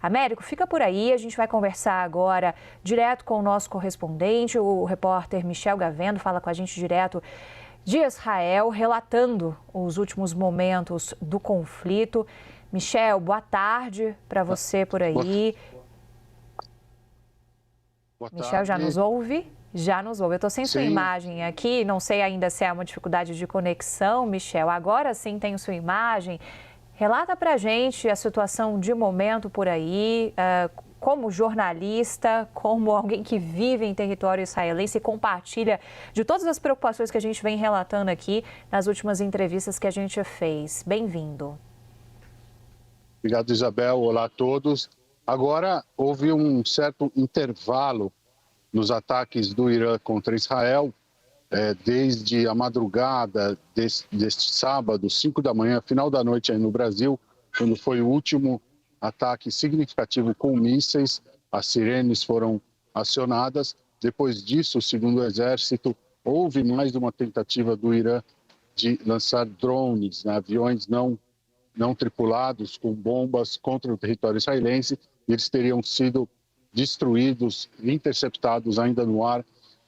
Américo, fica por aí, a gente vai conversar agora direto com o nosso correspondente, o repórter Michel Gavendo, fala com a gente direto de Israel, relatando os últimos momentos do conflito. Michel, boa tarde para você por aí. Boa Michel, tarde. já nos ouve? Já nos ouve. Eu estou sem sua Sim. imagem aqui, não sei ainda se é uma dificuldade de conexão, Michel. Agora sim tenho sua imagem. Relata para a gente a situação de momento por aí, como jornalista, como alguém que vive em território israelense e compartilha de todas as preocupações que a gente vem relatando aqui nas últimas entrevistas que a gente fez. Bem-vindo. Obrigado, Isabel. Olá a todos. Agora, houve um certo intervalo nos ataques do Irã contra Israel, desde a madrugada deste sábado, 5 da manhã, final da noite aí no Brasil, quando foi o último ataque significativo com mísseis, as sirenes foram acionadas. Depois disso, segundo o Exército, houve mais uma tentativa do Irã de lançar drones, né, aviões não tripulados com bombas contra o território israelense. Eles teriam sido destruídos, interceptados ainda no ar,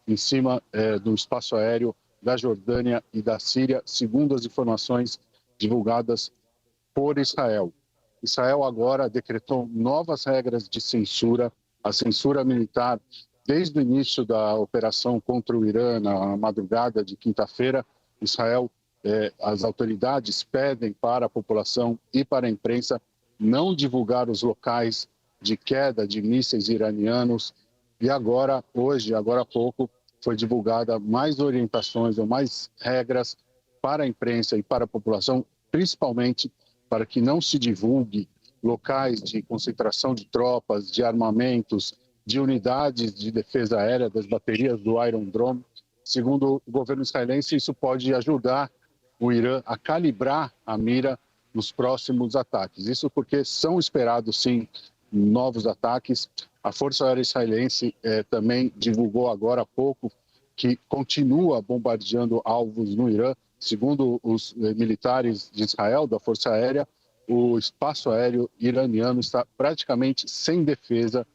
em cima do espaço aéreo da Jordânia e da Síria, segundo as informações divulgadas por Israel. Israel agora decretou novas regras de censura, a censura militar, desde o início da operação contra o Irã, na madrugada de quinta-feira. Israel, as autoridades pedem para a população e para a imprensa não divulgar os locais de queda de mísseis iranianos. E agora, hoje, agora há pouco, foi divulgada mais orientações ou mais regras para a imprensa e para a população, principalmente para que não se divulgue locais de concentração de tropas, de armamentos, de unidades de defesa aérea, das baterias do Iron Dome. Segundo o governo israelense, isso pode ajudar o Irã a calibrar a mira nos próximos ataques. Isso porque são esperados, sim, novos ataques. A Força Aérea Israelense também divulgou agora há pouco que continua bombardeando alvos no Irã. Segundo os militares de Israel, da Força Aérea, o espaço aéreo iraniano está praticamente sem defesa.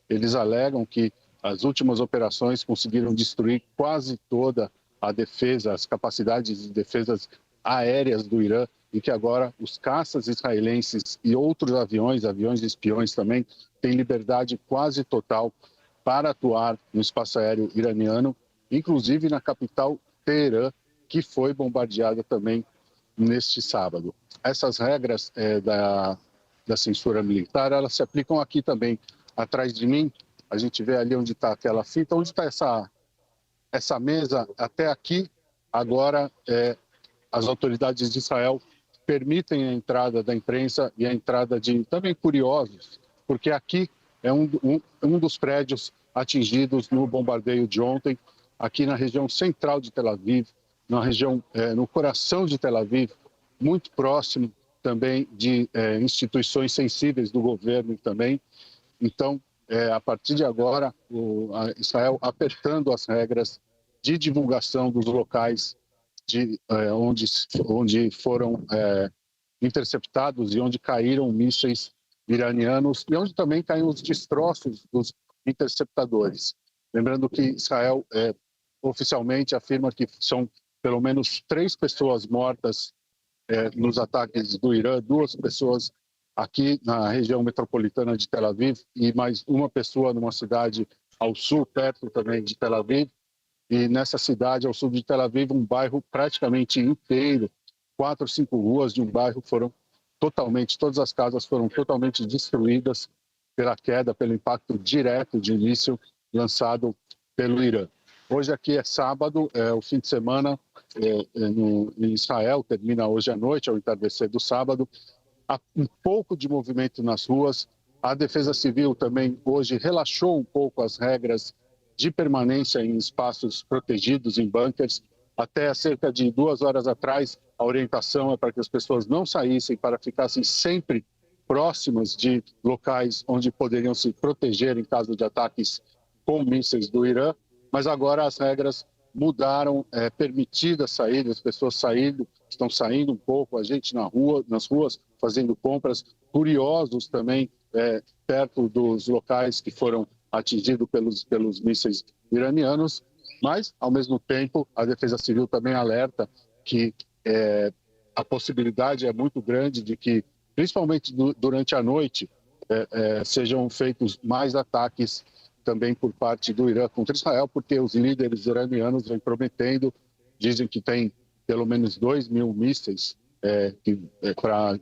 Eles alegam que as últimas operações conseguiram destruir quase toda a defesa, as capacidades de defesas aéreas do Irã, e que agora os caças israelenses e outros aviões espiões também, têm liberdade quase total para atuar no espaço aéreo iraniano, inclusive na capital Teherã, que foi bombardeada também neste sábado. Essas regras da censura militar, elas se aplicam aqui também. Atrás de mim, a gente vê ali onde está aquela fita, onde está essa mesa, até aqui, agora as autoridades de Israel permitem a entrada da imprensa e a entrada de também curiosos, porque aqui é um dos prédios atingidos no bombardeio de ontem, aqui na região central de Tel Aviv, na região, no coração de Tel Aviv, muito próximo também de instituições sensíveis do governo também. Então, a partir de agora, Israel apertando as regras de divulgação dos locais onde foram interceptados e onde caíram mísseis iranianos e onde também caíram os destroços dos interceptadores. Lembrando que Israel oficialmente afirma que são pelo menos 3 pessoas mortas nos ataques do Irã, 2 pessoas aqui na região metropolitana de Tel Aviv e mais uma pessoa numa cidade ao sul, perto também de Tel Aviv. E nessa cidade, ao sul de Tel Aviv, um bairro praticamente inteiro, 4 ou 5 ruas de um bairro todas as casas foram totalmente destruídas pela queda, pelo impacto direto de início lançado pelo Irã. Hoje aqui é sábado, o fim de semana em Israel, termina hoje à noite, ao entardecer do sábado. Há um pouco de movimento nas ruas. A Defesa Civil também hoje relaxou um pouco as regras de permanência em espaços protegidos, em bunkers. Até cerca de 2 horas atrás, a orientação é para que as pessoas não saíssem, para ficassem sempre próximas de locais onde poderiam se proteger em caso de ataques com mísseis do Irã. Mas agora as regras mudaram, permitida a saída, as pessoas estão saindo um pouco, a gente nas ruas, fazendo compras, curiosos também, perto dos locais que foram atingidos pelos mísseis iranianos, mas, ao mesmo tempo, a Defesa Civil também alerta que a possibilidade é muito grande de que, principalmente durante a noite, sejam feitos mais ataques também por parte do Irã contra Israel, porque os líderes iranianos vêm prometendo, dizem que tem pelo menos 2.000 mísseis para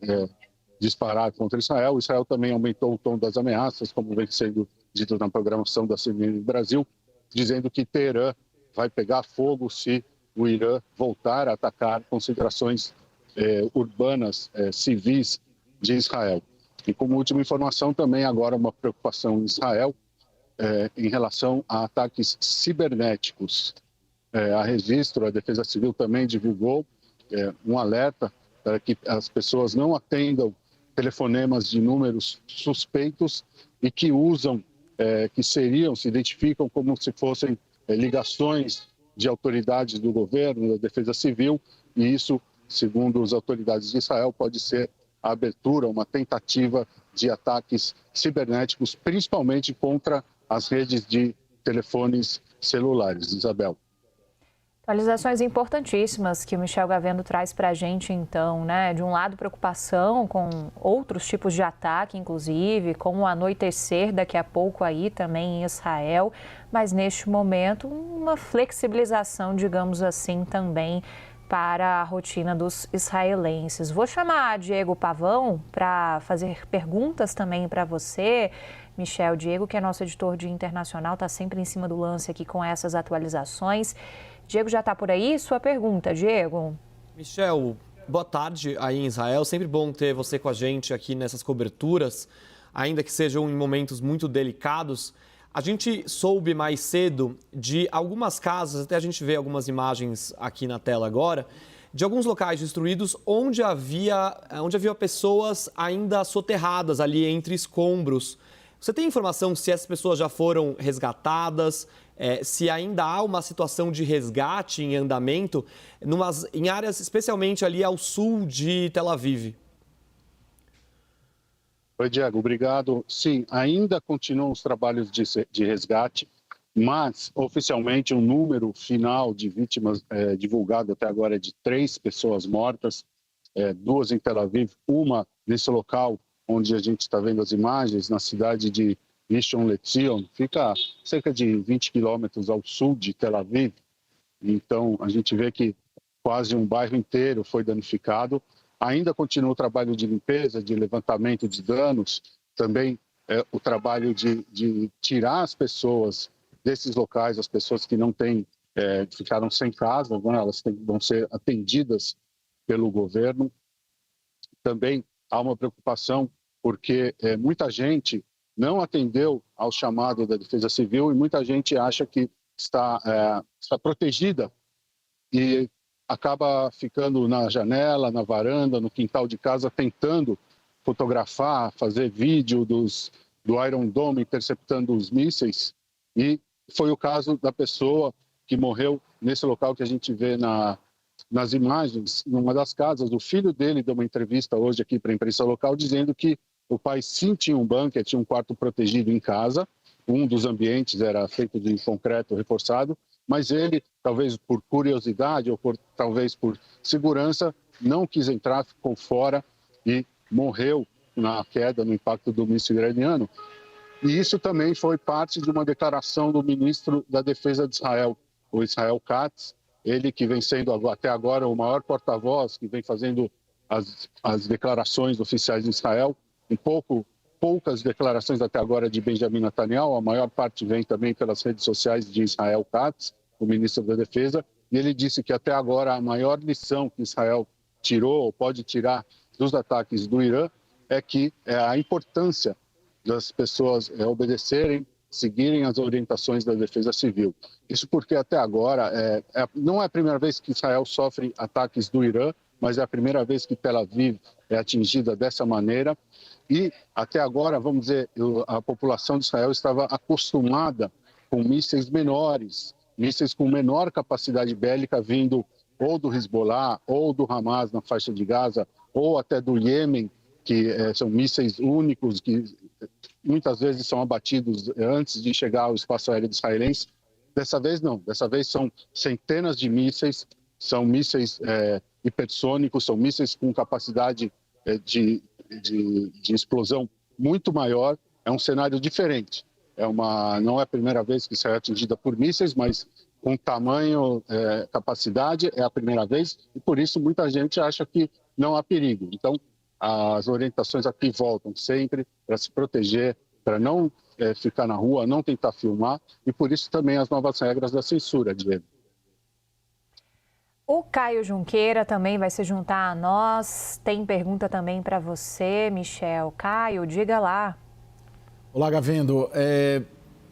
disparar contra Israel. Israel também aumentou o tom das ameaças, como vem sendo dito na programação da CNN Brasil, dizendo que Teherã vai pegar fogo se o Irã voltar a atacar concentrações urbanas, civis de Israel. E como última informação, também agora uma preocupação em Israel em relação a ataques cibernéticos. A Registro, a Defesa Civil também divulgou um alerta para que as pessoas não atendam telefonemas de números suspeitos e que usam, se identificam como se fossem ligações de autoridades do governo, da Defesa Civil, e isso, segundo as autoridades de Israel, pode ser a abertura, uma tentativa de ataques cibernéticos, principalmente contra as redes de telefones celulares. Isabel. Atualizações importantíssimas que o Michel Gavendo traz para a gente, então, né? De um lado, preocupação com outros tipos de ataque, inclusive, como o anoitecer daqui a pouco aí também em Israel, mas neste momento uma flexibilização, digamos assim, também para a rotina dos israelenses. Vou chamar Diego Pavão para fazer perguntas também para você, Michel. Diego, que é nosso editor de internacional, está sempre em cima do lance aqui com essas atualizações. Diego já está por aí? Sua pergunta, Diego. Michel, boa tarde aí em Israel. Sempre bom ter você com a gente aqui nessas coberturas, ainda que sejam em momentos muito delicados. A gente soube mais cedo de algumas casas, até a gente vê algumas imagens aqui na tela agora, de alguns locais destruídos onde havia pessoas ainda soterradas ali entre escombros. Você tem informação se essas pessoas já foram resgatadas, se ainda há uma situação de resgate em andamento em áreas especialmente ali ao sul de Tel Aviv? Oi, Diego, obrigado. Sim, ainda continuam os trabalhos de resgate, mas oficialmente o número final de vítimas divulgado até agora é de 3 pessoas mortas, 2 em Tel Aviv, uma nesse local onde a gente está vendo as imagens, na cidade de Rishon LeZion, fica cerca de 20 quilômetros ao sul de Tel Aviv. Então, a gente vê que quase um bairro inteiro foi danificado. Ainda continua o trabalho de limpeza, de levantamento de danos, também o trabalho de tirar as pessoas desses locais, as pessoas que não têm, ficaram sem casa, né? Elas vão ser atendidas pelo governo. Também há uma preocupação porque muita gente não atendeu ao chamado da Defesa Civil e muita gente acha que está protegida e acaba ficando na janela, na varanda, no quintal de casa, tentando fotografar, fazer vídeo do Iron Dome interceptando os mísseis. E foi o caso da pessoa que morreu nesse local que a gente vê nas imagens, numa das casas. O filho dele deu uma entrevista hoje aqui para a imprensa local, dizendo que o pai sim tinha um bunker, tinha um quarto protegido em casa. Um dos ambientes era feito de concreto reforçado, mas ele, talvez por curiosidade ou talvez por segurança, não quis entrar, ficou fora e morreu na queda, no impacto do míssil iraniano. E isso também foi parte de uma declaração do ministro da Defesa de Israel, o Israel Katz, ele que vem sendo até agora o maior porta-voz, que vem fazendo as declarações oficiais de Israel. Poucas declarações até agora de Benjamin Netanyahu, a maior parte vem também pelas redes sociais de Israel Katz, o ministro da Defesa, e ele disse que até agora a maior lição que Israel tirou, ou pode tirar, dos ataques do Irã, é que a importância das pessoas obedecerem, seguirem as orientações da Defesa Civil. Isso porque até agora não é a primeira vez que Israel sofre ataques do Irã, mas é a primeira vez que Tel Aviv é atingida dessa maneira. E até agora, vamos dizer, a população de Israel estava acostumada com mísseis menores, mísseis com menor capacidade bélica vindo ou do Hezbollah, ou do Hamas na faixa de Gaza, ou até do Iêmen, que são mísseis únicos, que muitas vezes são abatidos antes de chegar ao espaço aéreo israelense. Dessa vez não, dessa vez são centenas de mísseis, são mísseis hipersônicos, são mísseis com capacidade de explosão muito maior. É um cenário diferente. Não é a primeira vez que Israel é atingida por mísseis, mas com tamanho, capacidade, é a primeira vez, e por isso muita gente acha que não há perigo. Então, as orientações aqui voltam sempre para se proteger, para não ficar na rua, não tentar filmar, e por isso também as novas regras da censura, Diego. O Caio Junqueira também vai se juntar a nós. Tem pergunta também para você, Michel. Caio, diga lá. Olá, Gavendo.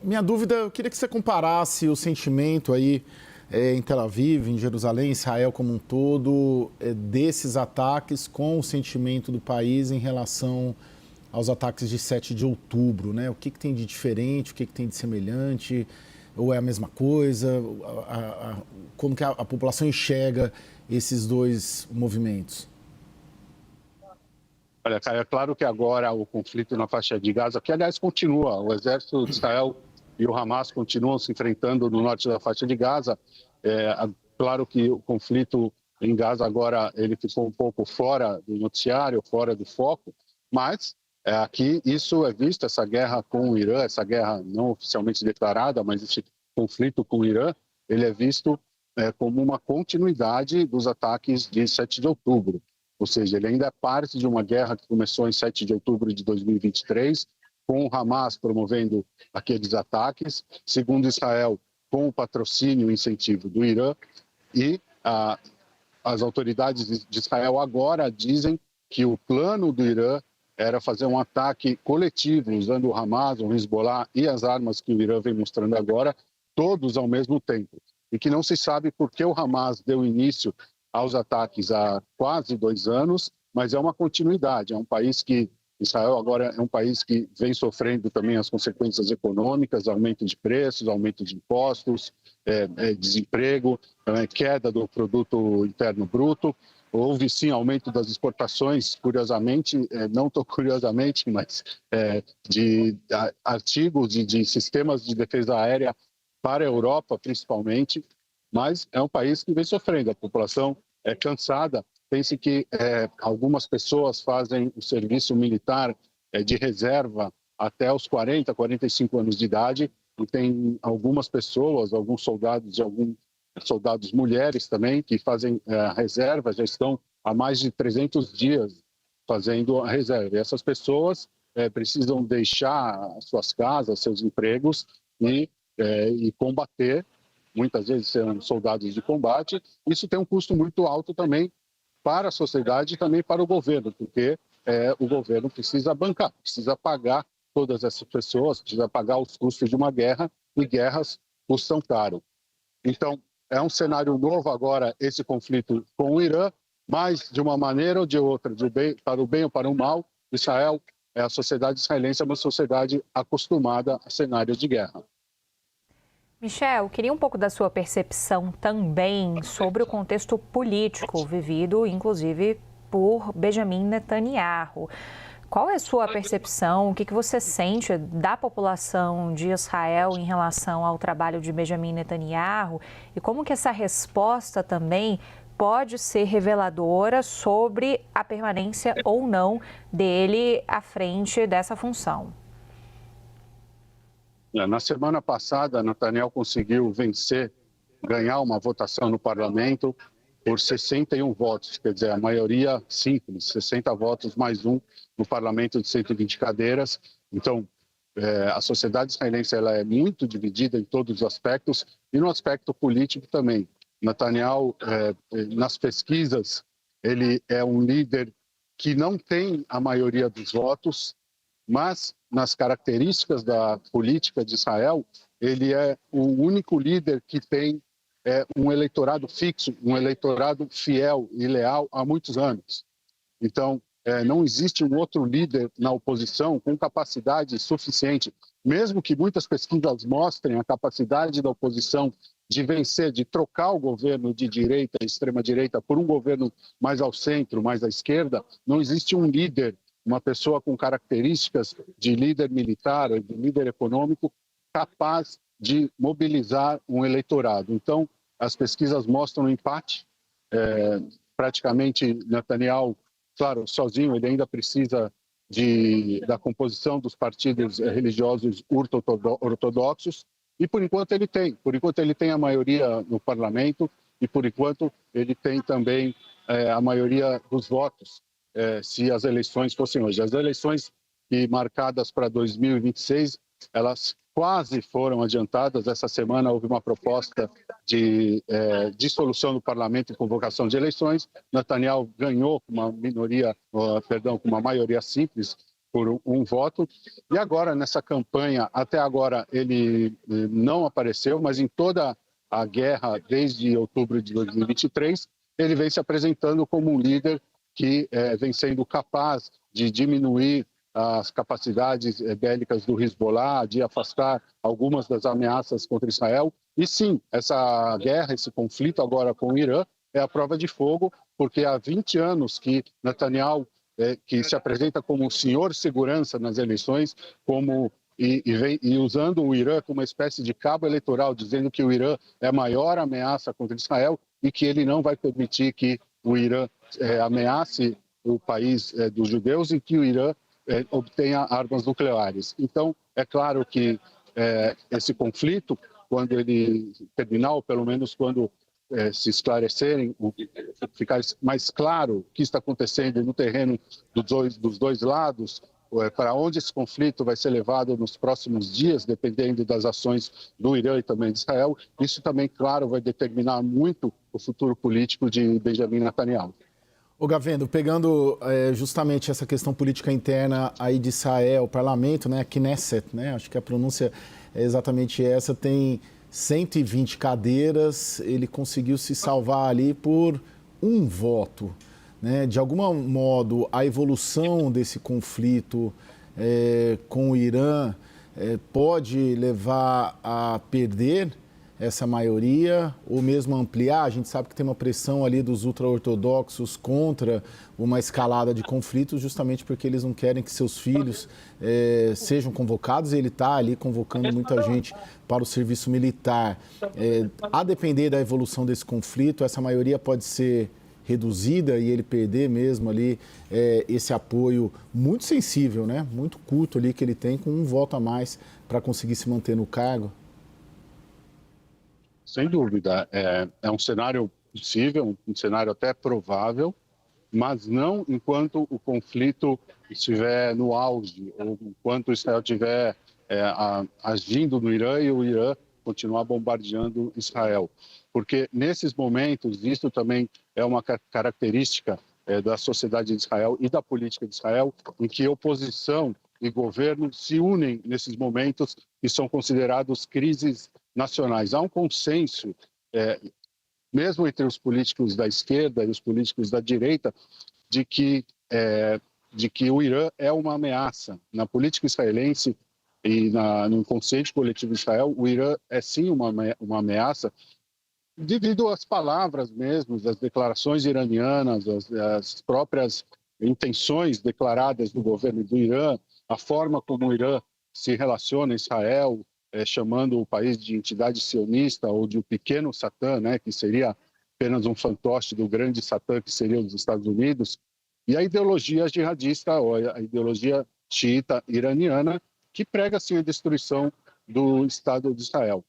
Minha dúvida, eu queria que você comparasse o sentimento aí em Tel Aviv, em Jerusalém, em Israel como um todo, desses ataques com o sentimento do país em relação aos ataques de 7 de outubro, né? O que tem de diferente, o que tem de semelhante, ou é a mesma coisa? Como que a população enxerga esses dois movimentos? Olha, Caio, é claro que agora o conflito na faixa de Gaza, que aliás continua, o exército de Israel e o Hamas continuam se enfrentando no norte da faixa de Gaza. Claro que o conflito em Gaza agora ele ficou um pouco fora do noticiário, fora do foco, mas aqui isso é visto, essa guerra com o Irã, essa guerra não oficialmente declarada, mas esse conflito com o Irã, ele é visto como uma continuidade dos ataques de 7 de outubro. Ou seja, ele ainda é parte de uma guerra que começou em 7 de outubro de 2023, com o Hamas promovendo aqueles ataques, segundo Israel, com o patrocínio e incentivo do Irã, e as autoridades de Israel agora dizem que o plano do Irã era fazer um ataque coletivo, usando o Hamas, o Hezbollah e as armas que o Irã vem mostrando agora, todos ao mesmo tempo. E que não se sabe por que o Hamas deu início aos ataques há quase 2 anos, mas é uma continuidade. Israel agora é um país que vem sofrendo também as consequências econômicas, aumento de preços, aumento de impostos, desemprego, queda do produto interno bruto. Houve sim aumento das exportações, curiosamente, não tão curiosamente, mas de artigos e de sistemas de defesa aérea para a Europa, principalmente. Mas é um país que vem sofrendo, a população é cansada. Pense que algumas pessoas fazem o serviço militar de reserva até os 40, 45 anos de idade, e tem algumas pessoas, alguns soldados e alguns soldados mulheres também, que fazem a reserva, já estão há mais de 300 dias fazendo a reserva. E essas pessoas precisam deixar suas casas, seus empregos e combater, muitas vezes sendo soldados de combate. Isso tem um custo muito alto também para a sociedade e também para o governo, porque o governo precisa bancar, precisa pagar todas essas pessoas, precisa pagar os custos de uma guerra, e guerras custam caro. Então, é um cenário novo agora esse conflito com o Irã, mas de uma maneira ou de outra, para o bem ou para o mal, Israel, a sociedade israelense é uma sociedade acostumada a cenários de guerra. Michel, queria um pouco da sua percepção também sobre o contexto político vivido, inclusive, por Benjamin Netanyahu. Qual é a sua percepção? O que você sente da população de Israel em relação ao trabalho de Benjamin Netanyahu? E como que essa resposta também pode ser reveladora sobre a permanência ou não dele à frente dessa função? Na semana passada, Netanyahu conseguiu ganhar uma votação no parlamento por 61 votos, quer dizer, a maioria simples, 60 votos mais um no parlamento de 120 cadeiras. Então, a sociedade israelense ela é muito dividida em todos os aspectos e no aspecto político também. Netanyahu, nas pesquisas, ele é um líder que não tem a maioria dos votos, mas nas características da política de Israel, ele é o único líder que tem um eleitorado fixo, um eleitorado fiel e leal há muitos anos. Então, não existe um outro líder na oposição com capacidade suficiente, mesmo que muitas pesquisas mostrem a capacidade da oposição de vencer, de trocar o governo de direita, extrema-direita, por um governo mais ao centro, mais à esquerda, não existe um líder uma pessoa com características de líder militar, de líder econômico, capaz de mobilizar um eleitorado. Então, as pesquisas mostram um empate. Praticamente, Netanyahu, claro, sozinho, ele ainda precisa da composição dos partidos religiosos ortodoxos, e por enquanto ele tem. Por enquanto ele tem a maioria no parlamento e por enquanto ele tem também a maioria dos votos, se as eleições fossem hoje. As eleições marcadas para 2026, elas quase foram adiantadas. Essa semana houve uma proposta de dissolução do parlamento e convocação de eleições. Netanyahu ganhou com com uma maioria simples, por um voto. E agora, nessa campanha, até agora ele não apareceu, mas em toda a guerra, desde outubro de 2023, ele vem se apresentando como um líder que vem sendo capaz de diminuir as capacidades bélicas do Hezbollah, de afastar algumas das ameaças contra Israel. E sim, essa guerra, esse conflito agora com o Irã é a prova de fogo, porque há 20 anos que Netanyahu, que se apresenta como o senhor segurança nas eleições, e usando o Irã como uma espécie de cabo eleitoral, dizendo que o Irã é a maior ameaça contra Israel e que ele não vai permitir que o Irã ameace o país dos judeus e que o Irã obtenha armas nucleares. Então, é claro que esse conflito, quando ele terminar, ou pelo menos quando se esclarecerem, ficar mais claro o que está acontecendo no terreno dos dois lados, para onde esse conflito vai ser levado nos próximos dias, dependendo das ações do Irã e também de Israel, isso também, claro, vai determinar muito o futuro político de Benjamin Netanyahu. Ô Gavendo, pegando justamente essa questão política interna aí de Israel, o parlamento, né, Knesset, né, acho que a pronúncia é exatamente essa, tem 120 cadeiras, ele conseguiu se salvar ali por um voto, né? De algum modo, a evolução desse conflito com o Irã pode levar a perder essa maioria ou mesmo ampliar? A gente sabe que tem uma pressão ali dos ultra-ortodoxos contra uma escalada de conflitos, justamente porque eles não querem que seus filhos sejam convocados, e ele está ali convocando muita gente para o serviço militar. A depender da evolução desse conflito, essa maioria pode ser reduzida e ele perder mesmo ali esse apoio muito sensível, né? Muito curto ali que ele tem, com um voto a mais para conseguir se manter no cargo. Sem dúvida, é um cenário possível, um cenário até provável, mas não enquanto o conflito estiver no auge, ou enquanto Israel estiver agindo no Irã e o Irã continuar bombardeando Israel. Porque nesses momentos, isso também é uma característica da sociedade de Israel e da política de Israel, em que oposição e governo se unem nesses momentos que são considerados crises nacionais. Há um consenso, mesmo entre os políticos da esquerda e os políticos da direita, de que o Irã é uma ameaça. Na política israelense e no conceito coletivo de Israel, o Irã é sim uma ameaça, devido às palavras mesmo, das declarações iranianas, as próprias intenções declaradas do governo do Irã, a forma como o Irã se relaciona a Israel, chamando o país de entidade sionista ou de um pequeno Satã, né, que seria apenas um fantoche do grande Satã, que seria os Estados Unidos, e a ideologia jihadista, ou a ideologia xiita iraniana, que prega assim a destruição do Estado de Israel.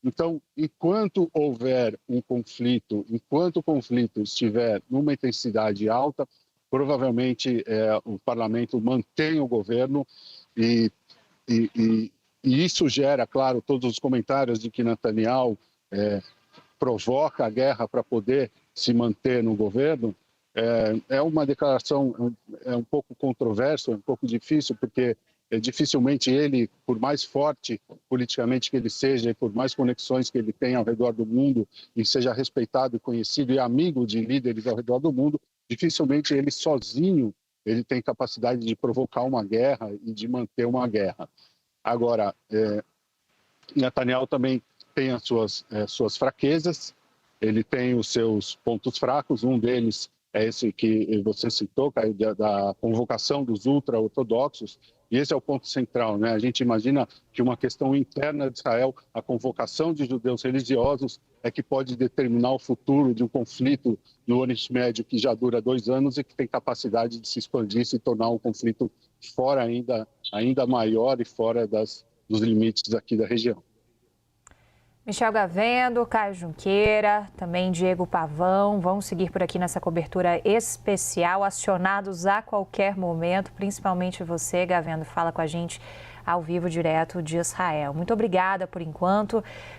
Então, enquanto houver um conflito, enquanto o conflito estiver numa intensidade alta, provavelmente o parlamento mantém o governo e isso gera, claro, todos os comentários de que Netanyahu provoca a guerra para poder se manter no governo. É uma declaração um pouco controversa, um pouco difícil, porque dificilmente ele, por mais forte politicamente que ele seja e por mais conexões que ele tenha ao redor do mundo e seja respeitado, conhecido e amigo de líderes ao redor do mundo, dificilmente ele sozinho ele tem capacidade de provocar uma guerra e de manter uma guerra. Agora, Netanyahu também tem as suas fraquezas, ele tem os seus pontos fracos, um deles é esse que você citou, Caio, da convocação dos ultra-ortodoxos, e esse é o ponto central, né? A gente imagina que uma questão interna de Israel, a convocação de judeus religiosos, é que pode determinar o futuro de um conflito no Oriente Médio que já dura 2 anos e que tem capacidade de se expandir, se tornar um conflito fora ainda maior e fora dos limites aqui da região. Michel Gavendo, Caio Junqueira, também Diego Pavão, vão seguir por aqui nessa cobertura especial, acionados a qualquer momento, principalmente você, Gavendo, fala com a gente ao vivo direto de Israel. Muito obrigada por enquanto.